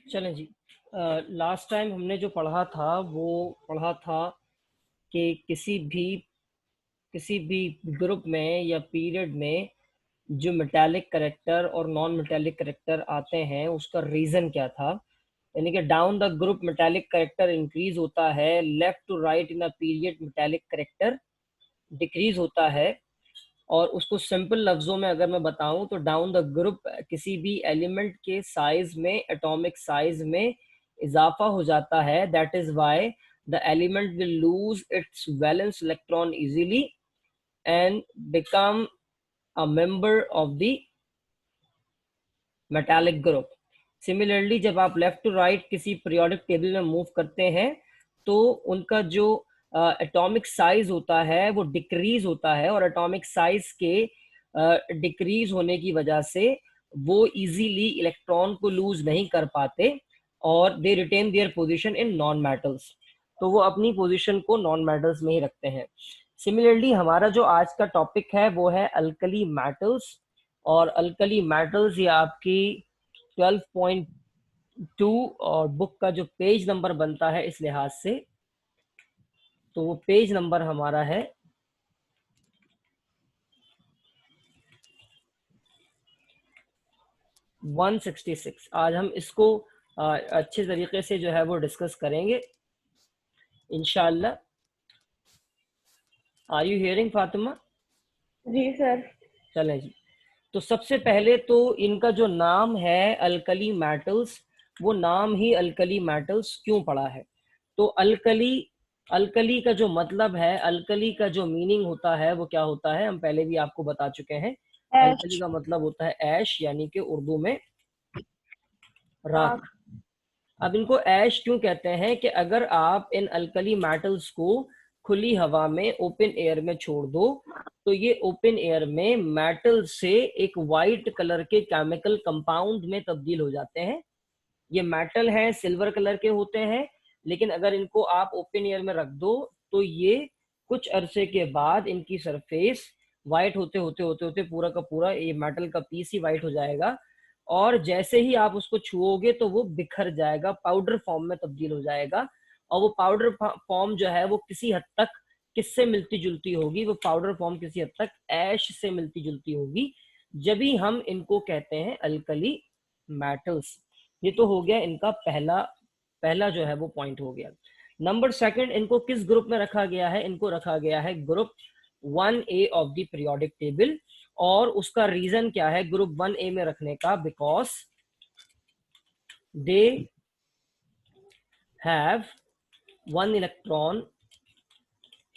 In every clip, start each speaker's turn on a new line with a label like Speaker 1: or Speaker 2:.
Speaker 1: चलें जी। Last time हमने जो पढ़ा था वो पढ़ा था कि किसी भी ग्रुप में या पीरियड में जो मेटालिक करेक्टर और नॉन मेटालिक करेक्टर आते हैं उसका रीज़न क्या था। यानी कि down the group metallic character increase होता है, left to right in a period metallic character decrease होता है। और उसको सिंपल लफ्ज़ों में अगर मैं बताऊं तो डाउन द ग्रुप किसी भी एलिमेंट के साइज में, एटॉमिक साइज में इजाफा हो जाता है। That is why the element will lose its valence electron easily and become a member of the metallic group. Similarly जब आप लेफ्ट टू राइट किसी पीरियोडिक टेबल में मूव करते हैं तो उनका जो एटॉमिक साइज होता है वो डिक्रीज होता है, और एटॉमिक साइज के डिक्रीज होने की वजह से वो इजीली इलेक्ट्रॉन को लूज नहीं कर पाते और they retain their position in non metals. तो वो अपनी पोजीशन को नॉन मेटल्स में ही रखते हैं। सिमिलरली हमारा जो आज का टॉपिक है वो है अल्कली मेटल्स। और अल्कली मेटल्स ये आपकी 12.2 और बुक का जो पेज नंबर बनता है इस लिहाज से, तो वो पेज नंबर हमारा है 166। आज हम इसको अच्छे तरीके से जो है वो डिस्कस करेंगे इंशाल्लाह। Are you hearing Fatima?
Speaker 2: जी सर।
Speaker 1: चलें जी। तो सबसे पहले तो इनका जो नाम है अल्कली मेटल्स, वो नाम ही अल्कली मेटल्स क्यों पड़ा है? तो अल्कली, अल्कली का जो मतलब है, अल्कली का जो मीनिंग होता है वो क्या होता है, हम पहले भी आपको बता चुके हैं। अल्कली
Speaker 2: ऐश।
Speaker 1: का मतलब होता है ऐश, यानी कि उर्दू में राख।
Speaker 2: राख।
Speaker 1: अब इनको ऐश क्यों कहते हैं कि अगर आप इन अल्कली मेटल्स को खुली हवा में, ओपन एयर में छोड़ दो तो ये ओपन एयर में मेटल से एक वाइट कलर के केमिकल कंपाउंड में तब्दील हो जाते हैं। ये मेटल है, सिल्वर कलर के होते हैं, लेकिन अगर इनको आप ओपन एयर में रख दो तो ये कुछ अरसे के बाद इनकी सरफेस वाइट होते होते होते होते पूरा का पूरा ये मेटल का पीस ही वाइट हो जाएगा। और जैसे ही आप उसको छुओगे तो वो बिखर जाएगा, पाउडर फॉर्म में तब्दील हो जाएगा। और वो पाउडर फॉर्म जो है वो किसी हद तक किससे मिलती जुलती होगी? वो पाउडर फॉर्म किसी हद तक ऐश से मिलती जुलती होगी, जब भी हम इनको कहते हैं अल्कली मेटल्स। ये तो हो गया इनका पहला पहला जो है वो पॉइंट हो गया। नंबर सेकंड, इनको किस ग्रुप में रखा गया है? इनको रखा गया है group 1A of the periodic table. और उसका रीजन क्या है ग्रुप 1A में रखने का? Because they have one electron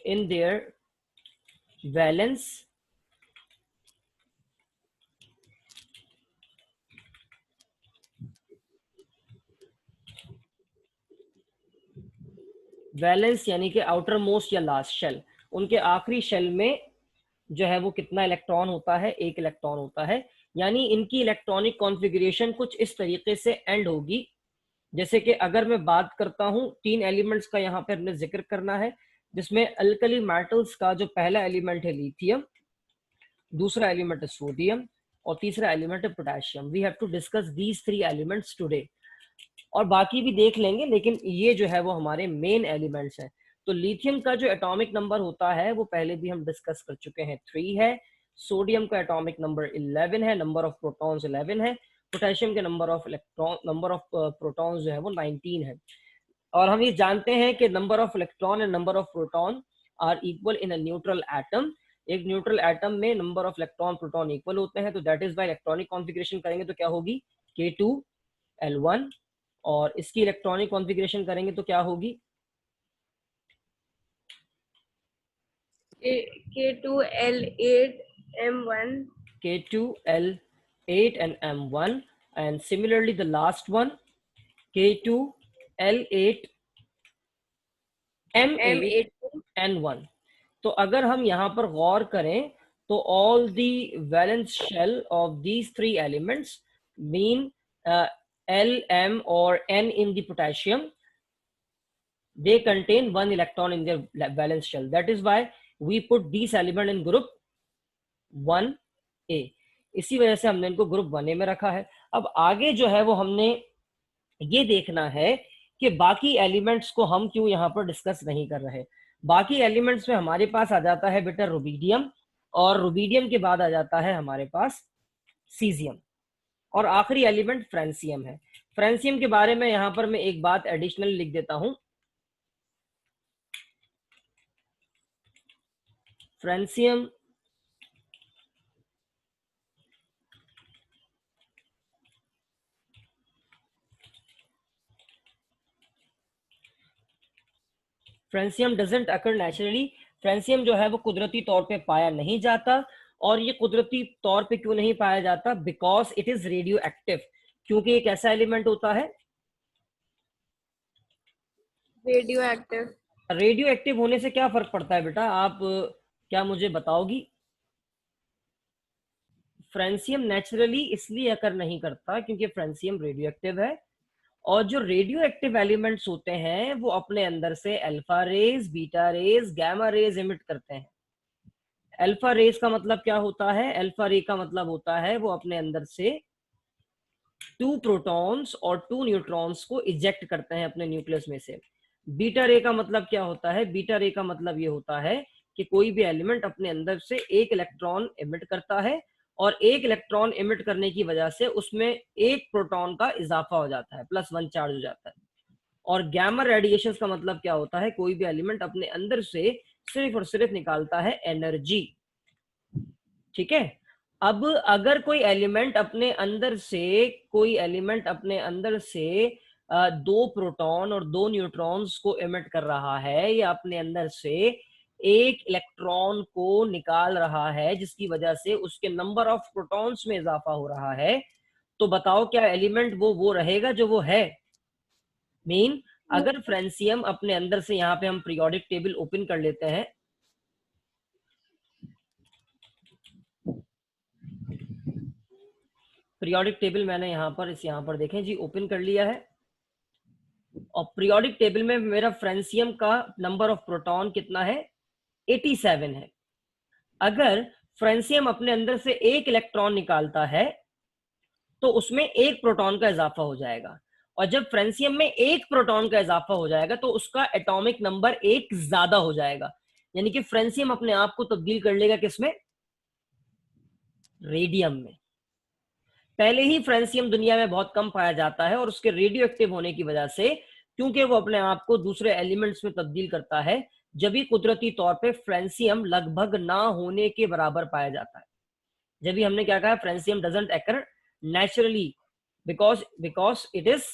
Speaker 1: in their valence valence यानी कि आउटर मोस्ट या लास्ट शेल, उनके आखिरी शेल में जो है वो कितना इलेक्ट्रॉन होता है? एक इलेक्ट्रॉन होता है। यानी इनकी इलेक्ट्रॉनिक कॉन्फ़िगरेशन कुछ इस तरीके से एंड होगी। जैसे कि अगर मैं बात करता हूं, तीन एलिमेंट्स का यहाँ पर हमने जिक्र करना है, जिसमें अल्कली मेटल्स का जो पहला एलिमेंट है लिथियम, दूसरा एलिमेंट है सोडियम, और तीसरा एलिमेंट है potassium. We have to discuss these three elements today. और बाकी भी देख लेंगे, लेकिन ये जो है वो हमारे मेन एलिमेंट्स हैं। तो लिथियम का जो एटॉमिक नंबर होता है वो पहले भी हम डिस्कस कर चुके हैं, 3 है। सोडियम का एटॉमिक नंबर 11 है, नंबर ऑफ प्रोटॉन्स 11 है। पोटेशियम के नंबर ऑफ प्रोटॉन्स जो है वो 19 है। और हम ये जानते हैं कि number of electron and number of proton are equal in a neutral atom. एक न्यूट्रल एटम में number of electron proton equal होते हैं, तो that is by electronic configuration करेंगे तो क्या होगी? K2L1। और इसकी इलेक्ट्रॉनिक कॉन्फ़िगरेशन करेंगे तो क्या होगी?
Speaker 2: K2L8M1।
Speaker 1: K2L8 and M1। and similarly the last one K2L8 M8
Speaker 2: M8।
Speaker 1: N1। तो अगर हम यहाँ पर गौर करें तो all the valence shell of these three elements mean L, M और N in the potassium, they contain one electron in their valence shell. That is why we put these element in group 1A। इसी वजह से हमने इनको group 1A में रखा है। अब आगे जो है वो हमने ये देखना है कि बाकी एलिमेंट्स को हम क्यों यहाँ पर डिस्कस नहीं कर रहे। बाकी एलिमेंट्स में हमारे पास आ जाता है बेटा रुबीडियम, और रुबीडियम के बाद आ जाता है हमारे पास सीजियम, और आखिरी एलिमेंट फ्रेंसियम है। फ्रेंसियम के बारे में यहाँ पर मैं एक बात एडिशनल लिख देता हूं। Francium francium doesn't occur naturally. Francium जो है वो कुदरती तौर पे पाया नहीं जाता। और ये कुदरती तौर पे क्यों नहीं पाया जाता? Because it is radio active. क्योंकि एक ऐसा एलिमेंट होता है,
Speaker 2: रेडियो एक्टिव।
Speaker 1: रेडियो एक्टिव होने से क्या फर्क पड़ता है बेटा, आप क्या मुझे बताओगी? फ्रेंसियम नेचुरली इसलिए अकर नहीं करता क्योंकि फ्रेंसियम रेडियो एक्टिव है, और जो रेडियो एक्टिव एलिमेंट्स होते हैं वो अपने अंदर से alpha rays, beta rays, gamma rays emit करते हैं। अल्फा रेज का मतलब क्या होता है? अल्फा रे का मतलब होता है वो अपने अंदर से 2 प्रोटॉन्स और 2 न्यूट्रॉन्स को इजेक्ट करते हैं अपने न्यूक्लियस में से। बीटा रे का मतलब क्या होता है? बीटा रे का मतलब ये होता है कि कोई भी एलिमेंट अपने अंदर से एक इलेक्ट्रॉन इमिट करता है, और एक इलेक्ट्रॉन इमिट करने की वजह से उसमें एक प्रोटॉन का इजाफा हो जाता है, +1 चार्ज हो जाता है। और गैमा रेडिएशन का मतलब क्या होता है? कोई भी एलिमेंट अपने अंदर से सिर्फ और सिर्फ निकालता है एनर्जी। ठीक है। अब अगर कोई एलिमेंट अपने अंदर से दो प्रोटॉन और दो न्यूट्रॉन्स को इमिट कर रहा है, या अपने अंदर से एक इलेक्ट्रॉन को निकाल रहा है जिसकी वजह से उसके नंबर ऑफ प्रोटॉन्स में इजाफा हो रहा है, तो बताओ क्या एलिमेंट वो रहेगा जो वो है? मीन अगर फ्रेंसियम अपने अंदर से, यहाँ पे हम पीरियोडिक टेबल ओपन कर लेते हैं, पीरियोडिक टेबल मैंने यहाँ पर देखें जी ओपन कर लिया है, और पीरियोडिक टेबल में मेरा फ्रेंसियम का नंबर ऑफ प्रोटॉन कितना है? 87 है। अगर फ्रेंसियम अपने अंदर से एक इलेक्ट्रॉन निकालता है तो उसमें एक प्रोटॉन का इजाफा हो जाएगा, और जब फ्रेंसियम में एक प्रोटॉन का इजाफा हो जाएगा तो उसका एटॉमिक नंबर एक ज्यादा हो जाएगा। यानी कि फ्रेंसियम अपने आप को तब्दील कर लेगा किसमें? रेडियम में। पहले ही फ्रेंसियम दुनिया में बहुत कम पाया जाता है, और उसके रेडियो एक्टिव होने की वजह से, क्योंकि वो अपने आप को दूसरे एलिमेंट्स में तब्दील करता है, जब भी कुदरती तौर पे फ्रेंसियम लगभग ना होने के बराबर पाया जाता है। जब भी हमने क्या कहा? Francium doesn't occur naturally because it is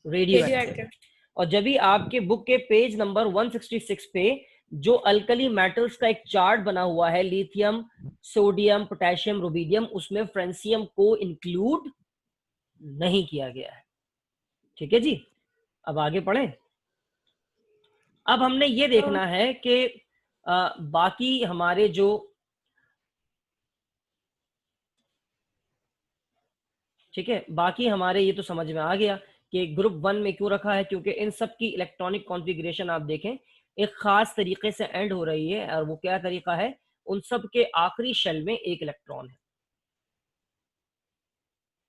Speaker 1: radio active. और जब भी आपके बुक के पेज नंबर 166 पे जो अल्कली मेटल्स का एक चार्ट बना हुआ है, लिथियम, सोडियम, पोटेशियम, रुबीडियम, उसमें फ्रेंसियम को इंक्लूड नहीं किया गया है। ठीक है जी, अब आगे पढ़ें। अब हमने ये देखना है कि बाकी हमारे जो, ठीक है, बाकी हमारे ये तो समझ में आ गया कि ग्रुप 1 में क्यों रखा है, क्योंकि इन सब की इलेक्ट्रॉनिक कॉन्फ़िगरेशन आप देखें एक खास तरीके से एंड हो रही है, और वो क्या तरीका है? उन सब के आखिरी शेल में एक इलेक्ट्रॉन है।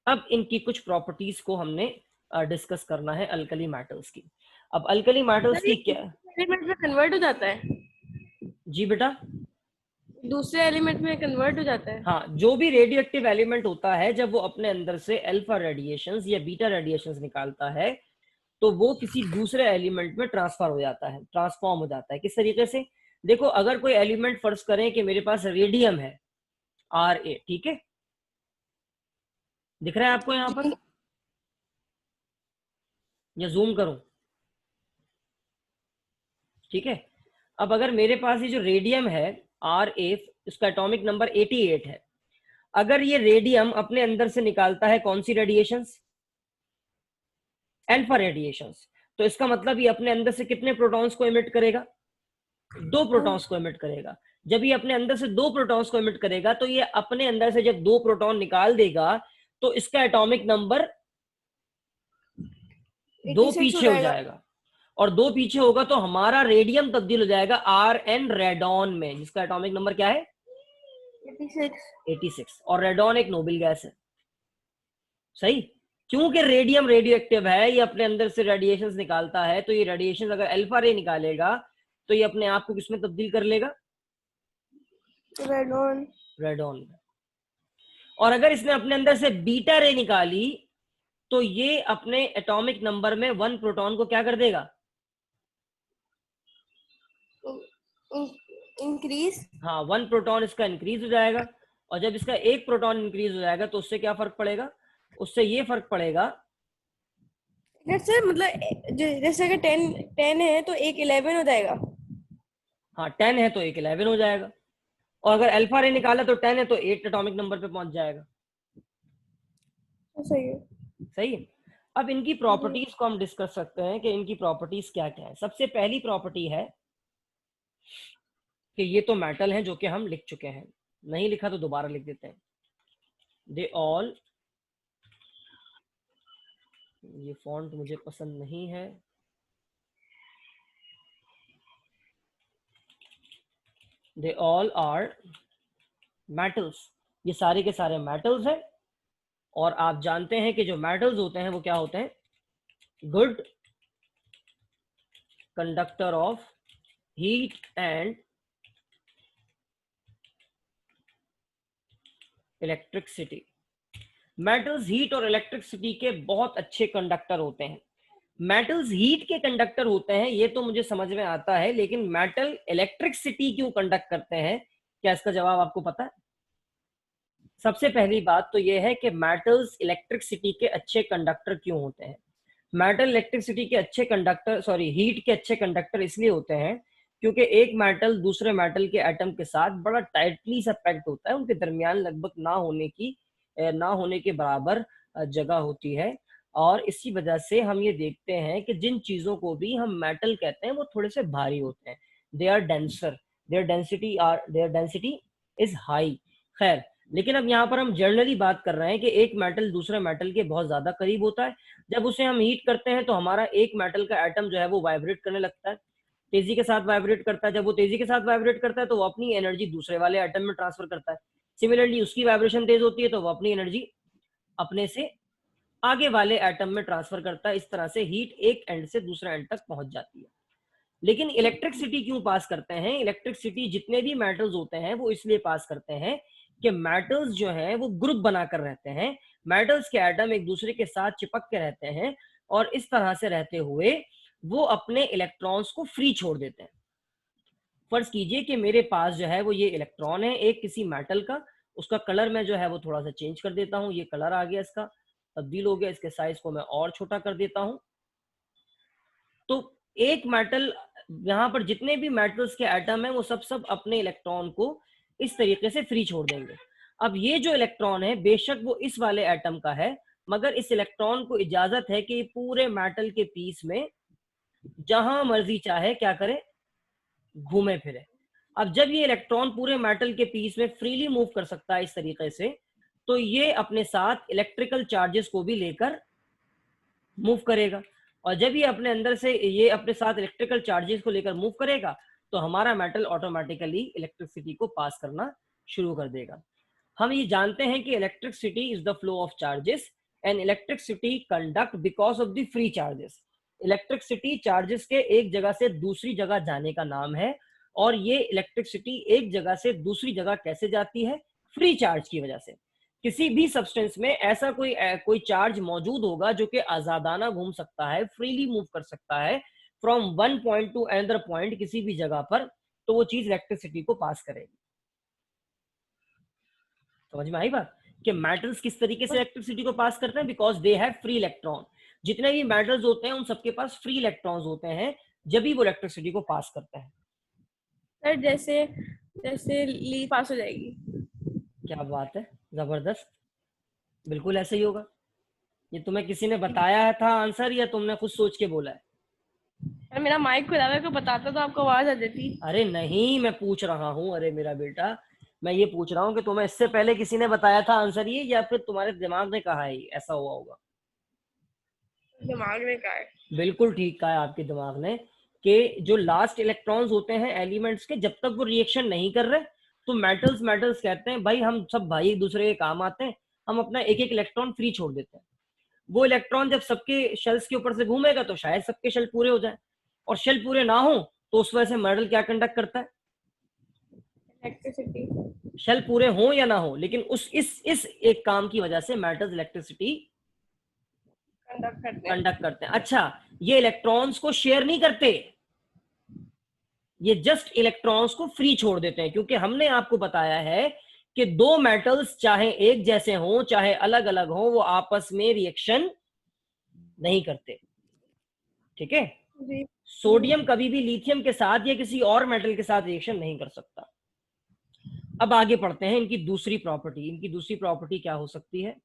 Speaker 1: अब इनकी कुछ प्रॉपर्टीज को हमने डिस्कस करना है अल्कली मेटल्स की। अब अल्कली मेटल्स की क्या?
Speaker 2: एलिमेंट में कन्वर्ट हो जाता है?
Speaker 1: जी बेटा,
Speaker 2: दूसरे एलिमेंट में कन्वर्ट हो जाता है?
Speaker 1: हाँ, जो भी रेडियो एक्टिव एलिमेंट होता है जब वो अपने अंदर से अल्फा रेडिएशंस या बीटा रेडिएशंस निकालता है तो वो किसी दूसरे एलिमेंट में ट्रांसफर हो जाता है, ट्रांसफॉर्म हो जाता है। किस तरीके से? देखो, अगर कोई एलिमेंट फर्ज करें कि मेरे पास रेडियम है Ra, ठीक है, दिख रहा है आपको यहां पर, या जूम करूं? ठीक है। अब अगर मेरे पास ये जो रेडियम है Ra, इसका एटॉमिक नंबर 88 है, अगर ये रेडियम अपने अंदर से निकालता है कौन सी रेडिएशंस? अल्फा रेडिएशंस, तो इसका मतलब ये अपने अंदर से कितने प्रोटॉन्स को इमिट करेगा? 2 प्रोटॉन्स को इमिट करेगा। जब ये अपने अंदर से 2 प्रोटॉन्स को इमिट करेगा तो ये अपने अंदर से जब 2 प्रोटॉन निकाल देगा तो इसका एटॉमिक नंबर 2 पीछे हो जाएगा, और 2 पीछे होगा तो हमारा रेडियम तब्दील हो जाएगा Rn रेडॉन में, जिसका एटॉमिक नंबर क्या है? 86। और रेडॉन एक नोबेल गैस है, सही। क्योंकि रेडियम रेडियो एक्टिव है, ये अपने अंदर से रेडिएशन निकालता है, तो ये रेडिएशन अगर अल्फा रे निकालेगा तो ये अपने आप को किसमें तब्दील कर लेगा?
Speaker 2: रेडॉन।
Speaker 1: रेडॉन। और अगर इसने अपने अंदर से बीटा रे निकाली तो ये अपने एटॉमिक नंबर में 1 प्रोटॉन को क्या कर देगा?
Speaker 2: इंक्रीज।
Speaker 1: हाँ, 1 प्रोटॉन इसका इंक्रीज हो जाएगा। और जब इसका 1 प्रोटॉन इंक्रीज हो जाएगा तो उससे क्या फर्क पड़ेगा? उससे ये फर्क पड़ेगा,
Speaker 2: जैसे मतलब जैसे अगर 10 है तो एक 11 हो जाएगा।
Speaker 1: हाँ 10 है तो एक 11 हो जाएगा। और अगर अल्फा रे निकाला तो 10 है तो 8 एटॉमिक नंबर पे पहुंच जाएगा।
Speaker 2: सही है।
Speaker 1: सही है। अब इनकी प्रॉपर्टीज को हम डिस्कस करते हैं कि इनकी प्रॉपर्टीज क्या क्या है। सबसे पहली प्रॉपर्टी है कि ये तो मेटल है, जो कि हम लिख चुके हैं, नहीं लिखा तो दोबारा लिख देते हैं। दे ऑल, ये फॉन्ट मुझे पसंद नहीं है, दे ऑल आर मेटल्स, ये सारे के सारे मेटल्स हैं। और आप जानते हैं कि जो मेटल्स होते हैं वो क्या होते हैं? Good conductor of heat and electricity. Metals heat और इलेक्ट्रिसिटी के बहुत अच्छे कंडक्टर होते हैं। मेटल्स हीट के कंडक्टर होते हैं ये तो मुझे समझ में आता है, लेकिन मेटल इलेक्ट्रिसिटी क्यों कंडक्ट करते हैं, क्या इसका जवाब आपको पता है? सबसे पहली बात तो यह है कि मेटल्स इलेक्ट्रिसिटी के अच्छे कंडक्टर क्यों होते हैं। मेटल इलेक्ट्रिसिटी के अच्छे कंडक्टर, सॉरी हीट के अच्छे कंडक्टर इसलिए होते हैं क्योंकि एक मेटल दूसरे मेटल के एटम के साथ बड़ा टाइटली सा पैक्ड होता है, उनके दरमियान लगभग ना होने के बराबर जगह होती है। और इसी वजह से हम ये देखते हैं कि जिन चीजों को भी हम मेटल कहते हैं वो थोड़े से भारी होते हैं, they are denser, their density is high. खैर, लेकिन अब यहाँ पर हम जनरली बात कर रहे हैं कि एक मेटल दूसरे मेटल के बहुत ज्यादा करीब होता है। जब उसे हम हीट करते हैं तो हमारा एक मेटल का एटम जो है वो वाइब्रेट करने लगता है, तेजी के साथ वाइब्रेट करता है। जब वो तेजी के साथ वाइब्रेट करता है तो वो अपनी एनर्जी दूसरे वाले एटम में ट्रांसफर करता है। सिमिलरली उसकी वाइब्रेशन तेज होती है तो वो अपनी एनर्जी अपने से आगे वाले एटम में ट्रांसफर करता है। इस तरह से हीट एक एंड से दूसरे एंड तक पहुंच जाती है। लेकिन इलेक्ट्रिसिटी क्यों पास करते हैं? इलेक्ट्रिसिटी जितने भी मेटल्स होते हैं वो इसलिए पास करते हैं कि मेटल्स जो हैं वो ग्रुप बनाकर रहते हैं, मेटल्स के एटम एक दूसरे के साथ चिपक के रहते हैं और इस तरह से रहते हुए वो अपने इलेक्ट्रॉन्स को फ्री छोड़ देते हैं। फर्ज कीजिए कि मेरे पास जो है वो ये इलेक्ट्रॉन है एक किसी मेटल का, उसका कलर मैं जो है वो थोड़ा सा चेंज कर देता हूँ, ये कलर आ गया, इसका तब्दील हो गया, इसके साइज को मैं और छोटा कर देता हूँ। तो एक मेटल, यहाँ पर जितने भी मेटल्स के एटम है वो सब अपने इलेक्ट्रॉन को इस तरीके से फ्री छोड़ देंगे। अब ये जो इलेक्ट्रॉन है बेशक वो इस वाले एटम का है, मगर इस इलेक्ट्रॉन को इजाजत है कि पूरे मेटल के पीस में जहां मर्जी चाहे क्या करे, घूमे फिरे। अब जब ये इलेक्ट्रॉन पूरे मेटल के पीस में फ्रीली मूव कर सकता है इस तरीके से, तो ये अपने साथ इलेक्ट्रिकल चार्जेस को भी लेकर मूव करेगा। और जब ये अपने अंदर से ये अपने साथ इलेक्ट्रिकल चार्जेस को लेकर मूव करेगा तो हमारा मेटल ऑटोमेटिकली इलेक्ट्रिसिटी को पास करना शुरू कर देगा। हम ये जानते हैं कि electricity is the flow of charges and electricity conduct because of the free charges. Electricity charges के एक जगह से दूसरी जगह जाने का नाम है। और ये इलेक्ट्रिसिटी एक जगह से दूसरी जगह कैसे जाती है? फ्री चार्ज की वजह से। किसी भी सब्सटेंस में ऐसा कोई चार्ज मौजूद होगा जो कि आजादाना घूम सकता है, फ्रीली मूव कर सकता है from one point two another point किसी भी जगह पर, तो वो चीज इलेक्ट्रिसिटी को पास करेगी। समझ में आई बात कि मेटल्स किस तरीके से इलेक्ट्रिसिटी को पास करते हैं? Because they have free electron. जितने भी मेटल्स होते हैं उन सबके पास फ्री इलेक्ट्रॉन्स होते हैं जब भी वो इलेक्ट्रिसिटी को पास करते हैं।
Speaker 2: सर जैसे जैसे ली पास हो जाएगी।
Speaker 1: क्या बात है, जबरदस्त, बिल्कुल ऐसे ही होगा। ये तुम्हें किसी ने बताया था आंसर या तुमने खुद सोच के बोला है?
Speaker 2: अरे मेरा माइक खुला है, को बताता तो आपको आवाज आ जाती।
Speaker 1: अरे नहीं, मैं पूछ रहा हूँ, अरे मेरा बेटा मैं ये पूछ रहा हूँ कि तुम्हें इससे पहले किसी ने बताया था आंसर ये, या फिर तुम्हारे दिमाग ने कहा है ऐसा हुआ होगा?
Speaker 2: दिमाग में क्या है?
Speaker 1: बिल्कुल ठीक कहा है आपके दिमाग ने कि जो लास्ट इलेक्ट्रॉन्स होते हैं एलिमेंट्स के, जब तक वो रिएक्शन नहीं कर रहे तो मेटल्स कहते हैं भाई हम सब भाई एक दूसरे के काम आते हैं, हम अपना एक एक इलेक्ट्रॉन फ्री छोड़ देते हैं। वो इलेक्ट्रॉन जब सबके शेल्स के ऊपर से घूमेगा तो शायद सबके शेल पूरे हो जाए, और शेल पूरे ना हो तो उस वजह से मेटल क्या कंडक्ट करता है,
Speaker 2: इलेक्ट्रिसिटी
Speaker 1: शेल पूरे हो या ना हो, लेकिन उस इस एक काम की वजह से मेटल्स इलेक्ट्रिसिटी कंडक्ट करते हैं। अच्छा, ये इलेक्ट्रॉन्स को शेयर नहीं करते, ये जस्ट इलेक्ट्रॉन्स को फ्री छोड़ देते हैं, क्योंकि हमने आपको बताया है कि दो मेटल्स चाहे एक जैसे हों चाहे अलग अलग हों, वो आपस में रिएक्शन नहीं करते। ठीक है, सोडियम कभी भी लिथियम के साथ या किसी और मेटल के साथ रिएक्शन नहीं कर सकता। अब आगे पढ़ते हैं इनकी दूसरी प्रॉपर्टी। इनकी दूसरी प्रॉपर्टी क्या हो सकती है?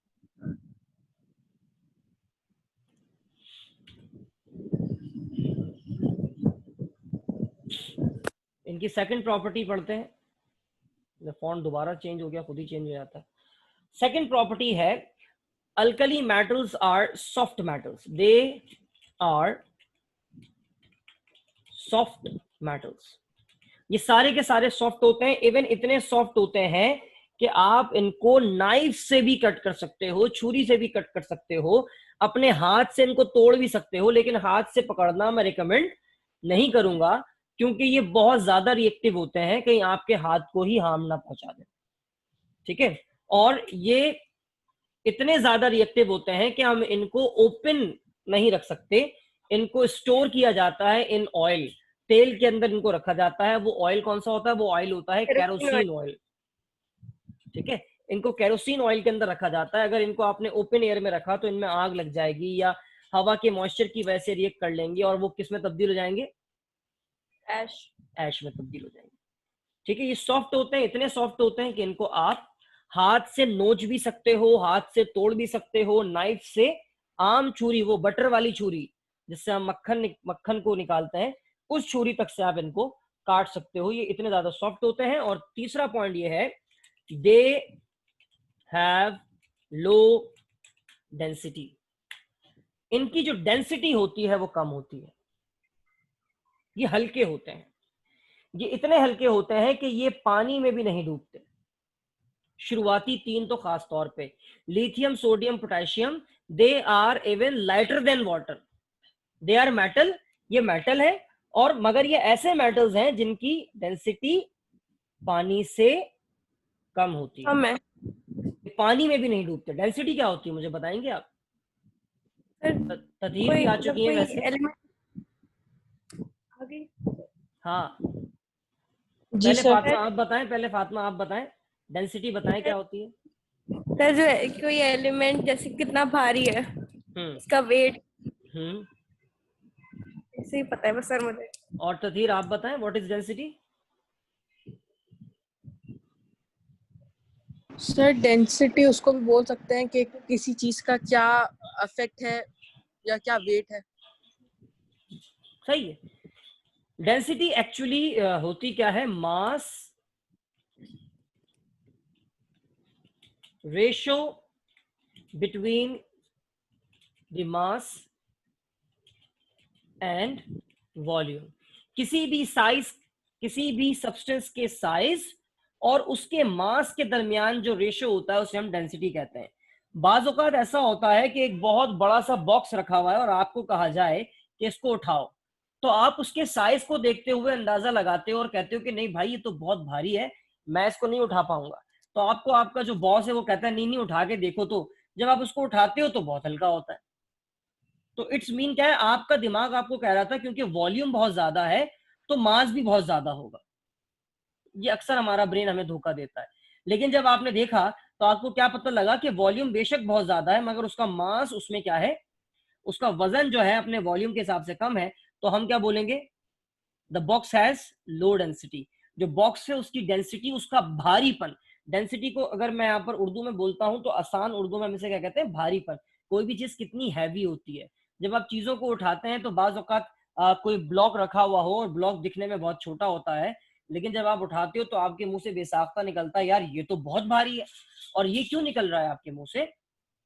Speaker 1: इनकी सेकंड प्रॉपर्टी पढ़ते हैं। फॉन्ट दोबारा चेंज हो गया, खुद ही चेंज हो जाता है। सेकंड प्रॉपर्टी है alkali metals are soft metals, they are soft metals. ये सारे के सारे सॉफ्ट होते हैं, इवन इतने सॉफ्ट होते हैं कि आप इनको नाइफ से भी कट कर सकते हो, छुरी से भी कट कर सकते हो, अपने हाथ से इनको तोड़ भी सकते हो, लेकिन हाथ से पकड़ना मैं रिकमेंड नहीं करूंगा, क्योंकि ये बहुत ज्यादा रिएक्टिव होते हैं, कहीं आपके हाथ को ही हार्म ना पहुंचा दे। ठीक है, और ये इतने ज्यादा रिएक्टिव होते हैं कि हम इनको ओपन नहीं रख सकते, इनको स्टोर किया जाता है इन ऑयल, तेल के अंदर इनको रखा जाता है। वो ऑयल कौन सा होता है? वो ऑयल होता है कैरोसिन ऑयल। ठीक है, इनको कैरोसिन ऑयल के अंदर रखा जाता है। अगर इनको आपने ओपन एयर में रखा तो इनमें आग लग जाएगी या हवा के मॉइस्चर की वजह से रिएक्ट कर लेंगे और वो किस में तब्दील हो जाएंगे? ऐश में तब्दील हो जाएंगे। ठीक है, ये सॉफ्ट होते हैं, इतने सॉफ्ट होते हैं कि इनको आप हाथ से नोच भी सकते हो, हाथ से तोड़ भी सकते हो, नाइफ से, आम छुरी, वो बटर वाली छुरी जिससे हम मक्खन को निकालते हैं, उस छुरी तक से आप इनको काट सकते हो। ये इतने ज्यादा सॉफ्ट होते हैं। और तीसरा पॉइंट ये है, दे हैव लो डेंसिटी। इनकी जो डेंसिटी होती है वो कम होती है। ये हल्के होते हैं, ये इतने हल्के होते हैं कि ये पानी में भी नहीं डूबते। शुरुआती तीन तो खास तौर पे, lithium, sodium, potassium, they are even lighter than water, they are metal, ये मेटल है, और मगर ये ऐसे मेटल्स हैं जिनकी डेंसिटी पानी से कम होती है, पानी में भी नहीं डूबते। डेंसिटी क्या होती है मुझे बताएंगे आप? तदहीर भी आ चुकी है वैसे। हाँ,
Speaker 2: जी
Speaker 1: पहले
Speaker 2: सर।
Speaker 1: फातिमा आप बताएं, पहले फातिमा आप बताएं, डेंसिटी बताएं क्या होती है?
Speaker 2: सर जो कोई एलिमेंट जैसे कितना भारी है, इसका वेट, ऐसे ही पता है बस सर मुझे।
Speaker 1: और तदहीर आप बताएं, what is density?
Speaker 3: Sir density उसको भी बोल सकते हैं कि किसी चीज का क्या इफेक्ट है या क्या वेट है।
Speaker 1: सही है। डेंसिटी एक्चुअली होती क्या है? Mass ratio between the mass and volume. किसी भी साइज, किसी भी सब्सटेंस के साइज और उसके मास के दरमियान जो रेशो होता है उसे हम डेंसिटी कहते हैं। बाज़ औक़ात ऐसा होता है कि एक बहुत बड़ा सा बॉक्स रखा हुआ है और आपको कहा जाए कि इसको उठाओ, तो आप उसके साइज को देखते हुए अंदाजा लगाते हो और कहते हो कि नहीं भाई ये तो बहुत भारी है, मैं इसको नहीं उठा पाऊंगा। तो आपको आपका जो बॉस है वो कहता है नहीं नहीं उठा के देखो, तो जब आप उसको उठाते हो तो बहुत हल्का होता है। तो इट्स मीन क्या है, आपका दिमाग आपको कह रहा था क्योंकि वॉल्यूम बहुत ज्यादा है तो मास भी बहुत ज्यादा होगा। ये अक्सर हमारा ब्रेन हमें धोखा देता है। लेकिन जब आपने देखा तो आपको क्या पता लगा कि वॉल्यूम बेशक बहुत ज्यादा है मगर उसका मास, उसमें क्या है, उसका वजन जो है अपने वॉल्यूम के हिसाब से कम है। तो हम क्या बोलेंगे? The box has low density. जो बॉक्स है उसकी डेंसिटी, उसका भारीपन, डेंसिटी को अगर मैं यहाँ पर उर्दू में बोलता हूँ तो आसान उर्दू में हम इसे क्या कहते हैं? भारीपन। कोई भी चीज कितनी हैवी होती है। जब आप चीजों को उठाते हैं तो बाज औकात कोई ब्लॉक रखा हुआ हो और ब्लॉक दिखने में बहुत छोटा होता है, लेकिन जब आप उठाते हो तो आपके मुंह से बेसाख्ता निकलता है, यार ये तो बहुत भारी है। और ये क्यों निकल रहा है आपके मुंह से?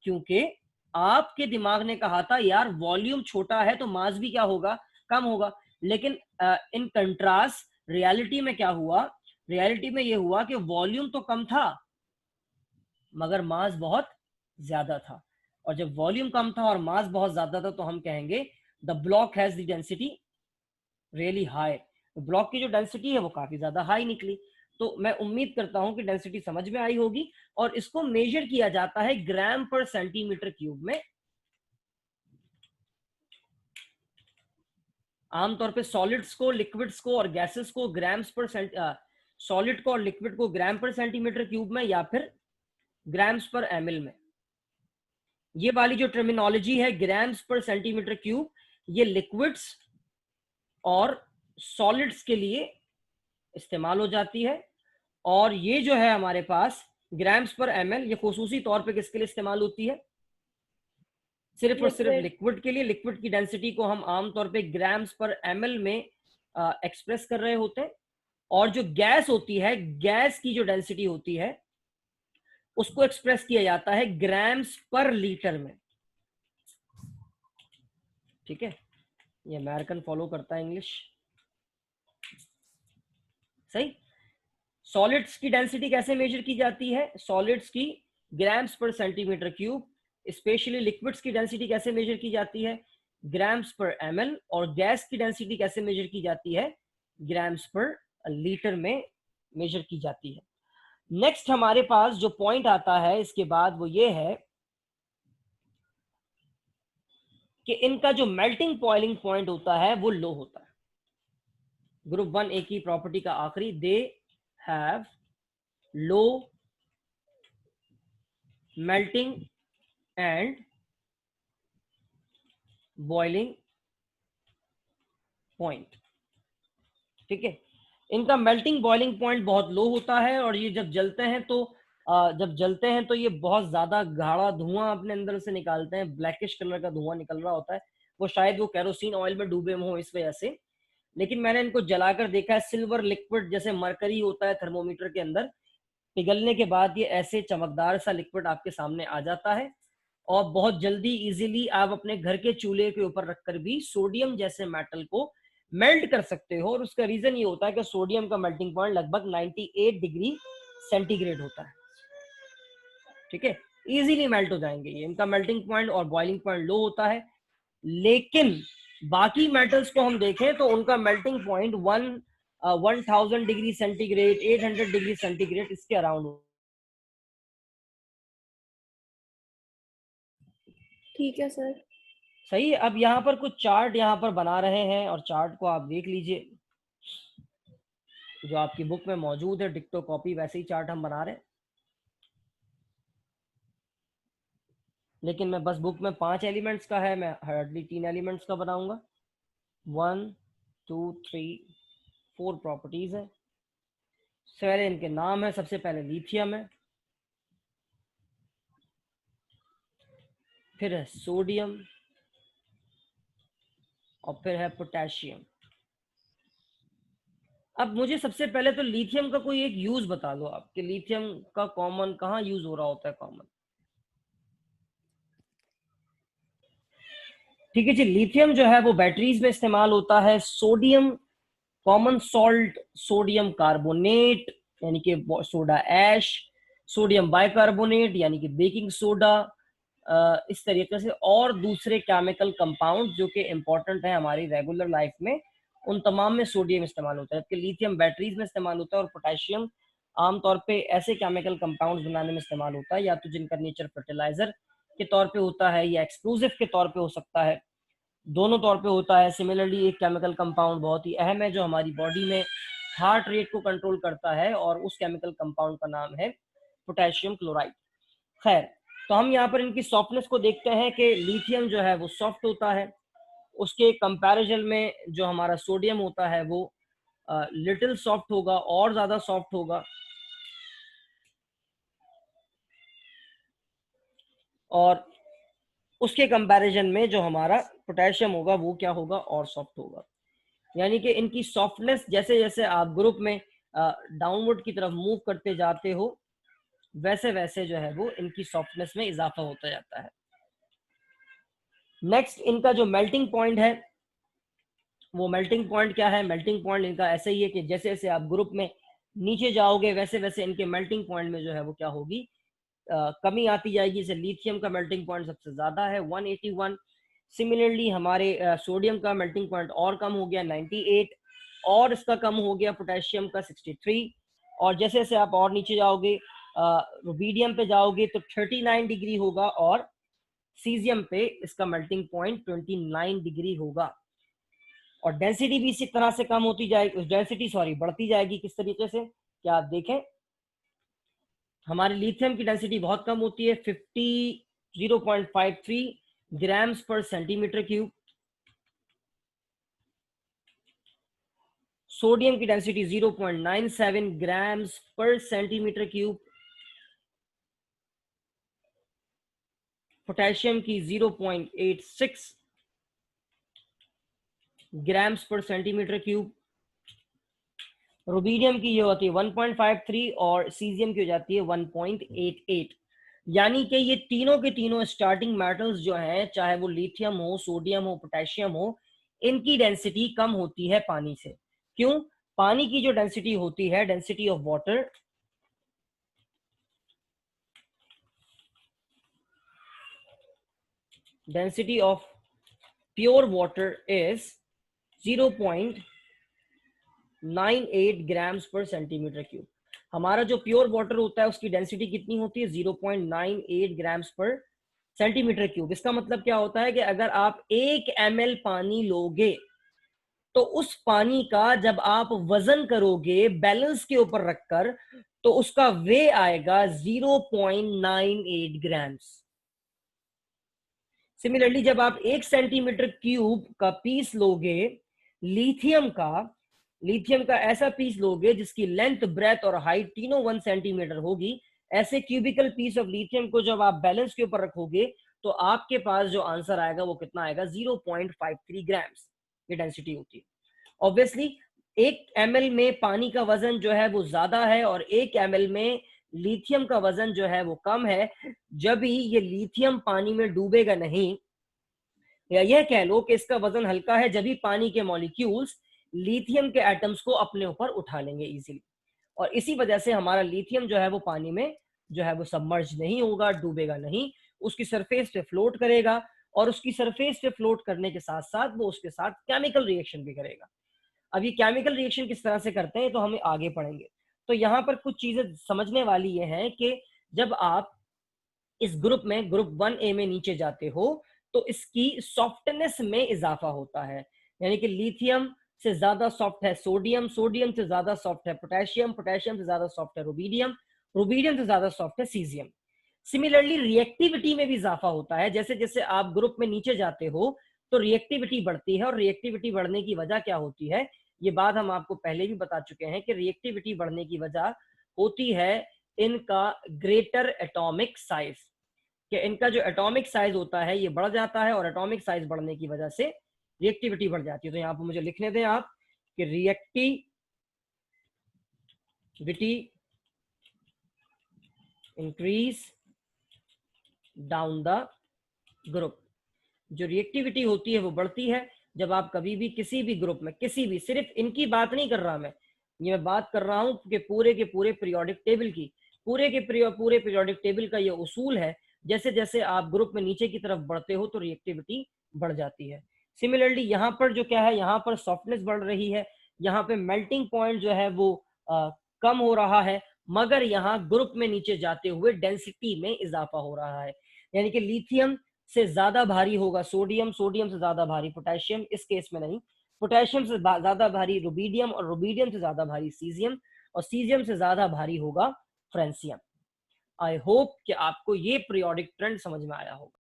Speaker 1: क्योंकि आपके दिमाग ने कहा था यार वॉल्यूम छोटा है तो मास भी क्या होगा? कम होगा। लेकिन इन कंट्रास्ट रियलिटी में क्या हुआ? रियलिटी में ये हुआ कि वॉल्यूम तो कम था मगर मास बहुत ज्यादा था। और जब वॉल्यूम कम था और मास बहुत ज्यादा था तो हम कहेंगे the block has the density really high. Block की जो डेंसिटी है वो काफी ज्यादा हाई निकली। तो मैं उम्मीद करता हूं कि डेंसिटी समझ में आई होगी। और इसको मेजर किया जाता है ग्राम पर सेंटीमीटर क्यूब में। आमतौर पे सॉलिड्स को, लिक्विड्स को और गैसेस को ग्राम्स पर सॉलिड को और लिक्विड को ग्राम पर सेंटीमीटर क्यूब में या फिर ग्राम्स पर एमएल में। ये वाली जो टर्मिनोलॉजी है ग्राम्स पर सेंटीमीटर क्यूब, ये लिक्विड्स और सॉलिड्स के लिए इस्तेमाल हो जाती है। और ये जो है हमारे पास ग्राम्स पर एमएल, ये खुसूसी तौर पे किसके लिए इस्तेमाल होती है? सिर्फ और सिर्फ लिक्विड के लिए। लिक्विड की डेंसिटी को हम आमतौर पे ग्राम्स पर एमएल में एक्सप्रेस कर रहे होते हैं। और जो गैस होती है, गैस की जो डेंसिटी होती है उसको एक्सप्रेस किया जाता है ग्राम्स पर लीटर में। ठीक है, ये अमेरिकन फॉलो करता है इंग्लिश, सही। सॉलिड्स की डेंसिटी कैसे मेजर की जाती है? सॉलिड्स की ग्राम्स पर सेंटीमीटर क्यूब। स्पेशली लिक्विड्स की डेंसिटी कैसे मेजर की जाती है? ग्राम्स पर एमएल। और गैस की डेंसिटी कैसे मेजर की जाती है? ग्राम्स पर लीटर में मेजर की जाती है। नेक्स्ट हमारे पास जो पॉइंट आता है इसके बाद वो ये है कि इनका जो मेल्टिंग बॉइलिंग पॉइंट होता है वो लो होता है। ग्रुप 1A की प्रॉपर्टी का आखिरी, they have low melting and boiling point. ठीक है, इनका मेल्टिंग बॉइलिंग पॉइंट बहुत लो होता है और ये जब जलते हैं तो ये बहुत ज्यादा गाढ़ा धुआं अपने अंदर से निकालते हैं। ब्लैकिश कलर का धुआं निकल रहा होता है। वो शायद वो केरोसिन ऑयल में डूबे हो इस वजह से। लेकिन मैंने इनको जलाकर देखा है, सिल्वर लिक्विड जैसे मरकरी होता है थर्मोमीटर के अंदर, पिघलने के बाद ये ऐसे चमकदार सा लिक्विड आपके सामने आ जाता है। और बहुत जल्दी इजीली आप अपने घर के चूल्हे के ऊपर रखकर भी सोडियम जैसे मेटल को मेल्ट कर सकते हो। और उसका रीजन ये होता है कि सोडियम का मेल्टिंग पॉइंट लगभग 98 डिग्री सेंटीग्रेड होता है। ठीक है, इजीली मेल्ट हो जाएंगे ये। इनका मेल्टिंग पॉइंट और बॉइलिंग पॉइंट लो होता है। लेकिन बाकी मेटल्स को हम देखें तो उनका melting point 1000 degree centigrade, 800 degree centigrade इसके अराउंड।
Speaker 2: ठीक है सर।
Speaker 1: सही है। अब यहाँ पर कुछ चार्ट यहाँ पर बना रहे हैं और चार्ट को आप देख लीजिए, जो आपकी बुक में मौजूद है डिक्टो कॉपी वैसे ही चार्ट हम बना रहे हैं। लेकिन मैं बस बुक में 5 एलिमेंट्स का है, मैं हार्डली 3 एलिमेंट्स का बनाऊंगा। 1 2 3 4 प्रॉपर्टीज है। पहले इनके नाम है। सबसे पहले लिथियम है, फिर है सोडियम और फिर है पोटेशियम। अब मुझे सबसे पहले तो लिथियम का कोई एक यूज बता दो आप कि लिथियम का कॉमन कहाँ यूज हो रहा होता है कॉमन। ठीक है जी, लिथियम जो है वो बैटरीज में इस्तेमाल होता है। Sodium common salt, sodium carbonate यानी कि सोडा ऐश, सोडियम बाइकार्बोनेट यानी कि बेकिंग सोडा, इस तरीके से और दूसरे केमिकल कंपाउंड जो कि इंपॉर्टेंट है हमारी रेगुलर लाइफ में, उन तमाम में सोडियम इस्तेमाल होता है। जबकि लिथियम बैटरीज में इस्तेमाल होता है। और पोटेशियम आमतौर पे ऐसे केमिकल कंपाउंड बनाने में इस्तेमाल होता है, या तो जिनका नेचर फर्टिलाइजर के तौर पे होता है या एक्सप्लोजिव के तौर पे हो सकता है, दोनों तौर पे होता है। सिमिलरली एक केमिकल कंपाउंड बहुत ही अहम है जो हमारी बॉडी में हार्ट रेट को कंट्रोल करता है और उस केमिकल कंपाउंड का नाम है पोटेशियम क्लोराइड। खैर, तो हम यहाँ पर इनकी सॉफ्टनेस को देखते हैं कि लिथियम जो है वो सॉफ्ट होता है। उसके कंपैरिजन में जो हमारा सोडियम होता है वो लिटिल सॉफ्ट होगा, और ज्यादा सॉफ्ट होगा। और उसके कंपैरिजन में जो हमारा पोटेशियम होगा वो क्या होगा, और सॉफ्ट होगा। यानी कि इनकी सॉफ्टनेस जैसे जैसे आप ग्रुप में डाउनवर्ड की तरफ मूव करते जाते हो वैसे वैसे जो है वो इनकी सॉफ्टनेस में इजाफा होता जाता है। नेक्स्ट इनका जो मेल्टिंग पॉइंट है, वो मेल्टिंग पॉइंट क्या है? मेल्टिंग पॉइंट इनका ऐसे ही है कि जैसे जैसे आप ग्रुप में नीचे जाओगे वैसे वैसे इनके मेल्टिंग पॉइंट में जो है वो क्या होगी, कमी आती जाएगी। जैसे लिथियम का मेल्टिंग पॉइंट सबसे ज्यादा है 181। सिमिलरली हमारे सोडियम का मेल्टिंग पॉइंट और कम हो गया 98, और इसका कम हो गया पोटेशियम का 63। और जैसे जैसे आप और नीचे जाओगे रुबीडियम पे जाओगे तो 39 डिग्री होगा, और सीजियम पे इसका मेल्टिंग पॉइंट 29 डिग्री होगा। और डेंसिटी भी इसी तरह से कम होती जाएगी, डेंसिटी सॉरी बढ़ती जाएगी। किस तरीके से, क्या आप देखें, हमारे लिथियम की डेंसिटी बहुत कम होती है 0.53 ग्राम्स पर सेंटीमीटर क्यूब। सोडियम की डेंसिटी 0.97 ग्राम्स पर सेंटीमीटर क्यूब। पोटेशियम की 0.86 ग्राम्स पर सेंटीमीटर क्यूब। रुबीडियम की ये होती है 1.53 और सीजियम की हो जाती है 1.88। यानी कि ये तीनों के तीनों स्टार्टिंग मेटल्स जो हैं, चाहे वो लिथियम हो, सोडियम हो, पोटेशियम हो, इनकी डेंसिटी कम होती है पानी से। क्यों? पानी की जो डेंसिटी होती है, density of water, density of pure water is 0.98 grams पर सेंटीमीटर क्यूब। हमारा जो प्योर वाटर होता है उसकी डेंसिटी कितनी होती है? 0.98 ग्राम्स पर सेंटीमीटर क्यूब। इसका मतलब क्या होता है कि अगर आप 1 ml पानी लोगे तो उस पानी का जब आप वजन करोगे बैलेंस के ऊपर रखकर, तो उसका वे आएगा 0.98 ग्राम्स। सिमिलरली जब आप 1 सेंटीमीटर क्यूब का पीस लोगे लिथियम का ऐसा पीस लोगे जिसकी लेंथ, ब्रेथ और हाइट तीनों 1 सेंटीमीटर होगी, ऐसे क्यूबिकल पीस ऑफ लिथियम को जब आप बैलेंस के ऊपर रखोगे तो आपके पास जो आंसर आएगा वो कितना आएगा? 0.53 ग्राम्स ये डेंसिटी होती है। ऑब्वियसली 1 ml में पानी का वजन जो है वो ज्यादा है और 1 ml में लिथियम का वजन जो है वो कम है। जब ही ये लिथियम पानी में डूबेगा नहीं, या यह कह लो कि इसका वजन हल्का है, जब ही पानी के मॉलिक्यूल्स लिथियम के एटम्स को अपने ऊपर उठा लेंगे इजीली। और इसी वजह से हमारा लिथियम जो है वो पानी में जो है वो सबमर्ज नहीं होगा, डूबेगा नहीं, उसकी सरफेस पे फ्लोट करेगा। और उसकी सरफेस पे फ्लोट करने के साथ साथ वो उसके साथ केमिकल रिएक्शन भी करेगा। अब ये केमिकल रिएक्शन किस तरह से करते हैं तो हम आगे पढ़ेंगे। तो यहाँ पर कुछ चीजें समझने वाली ये हैं कि जब आप इस ग्रुप में, ग्रुप 1A में नीचे जाते हो तो इसकी सॉफ्टनेस में इजाफा होता है। यानी कि लिथियम से ज्यादा सॉफ्ट है सोडियम, सोडियम से ज्यादा सॉफ्ट है पोटेशियम, पोटेशियम से ज्यादा सॉफ्ट है रुबीडियम, रुबीडियम से ज्यादा सॉफ्ट है सीजियम। सिमिलरली रिएक्टिविटी में भी इजाफा होता है। जैसे जैसे आप ग्रुप में नीचे जाते हो तो रिएक्टिविटी बढ़ती है, और रिएक्टिविटी बढ़ने की वजह क्या होती है? ये बात हम आपको पहले भी बता चुके हैं कि रिएक्टिविटी बढ़ने की वजह होती है इनका ग्रेटर एटॉमिक साइज, कि इनका जो एटॉमिक साइज होता है ये बढ़ जाता है, और एटॉमिक साइज बढ़ने की वजह से रिएक्टिविटी बढ़ जाती है। तो यहाँ पर मुझे लिखने दें आप कि reactivity increase down the group. जो रिएक्टिविटी होती है वो बढ़ती है जब आप कभी भी किसी भी ग्रुप में, किसी भी, सिर्फ इनकी बात नहीं कर रहा मैं बात कर रहा हूं कि पूरे के पूरे पीरियोडिक टेबल की, पूरे पीरियोडिक टेबल का ये उसूल है। जैसे जैसे आप ग्रुप में नीचे की तरफ बढ़ते हो तो रिएक्टिविटी बढ़ जाती है। सिमिलरली यहाँ पर जो क्या है, यहाँ पर सॉफ्टनेस बढ़ रही है, यहाँ पे मेल्टिंग पॉइंट जो है वो कम हो रहा है, मगर यहाँ ग्रुप में नीचे जाते हुए डेंसिटी में इजाफा हो रहा है। यानी कि लिथियम से ज्यादा भारी होगा सोडियम, सोडियम से ज्यादा भारी पोटेशियम, इस केस में नहीं, पोटेशियम से ज्यादा भारी रुबीडियम, और रुबीडियम से ज्यादा भारी सीजियम, और सीजियम से ज्यादा भारी होगा फ्रेंसियम। आई होप कि आपको ये पीरियोडिक ट्रेंड समझ में आया होगा।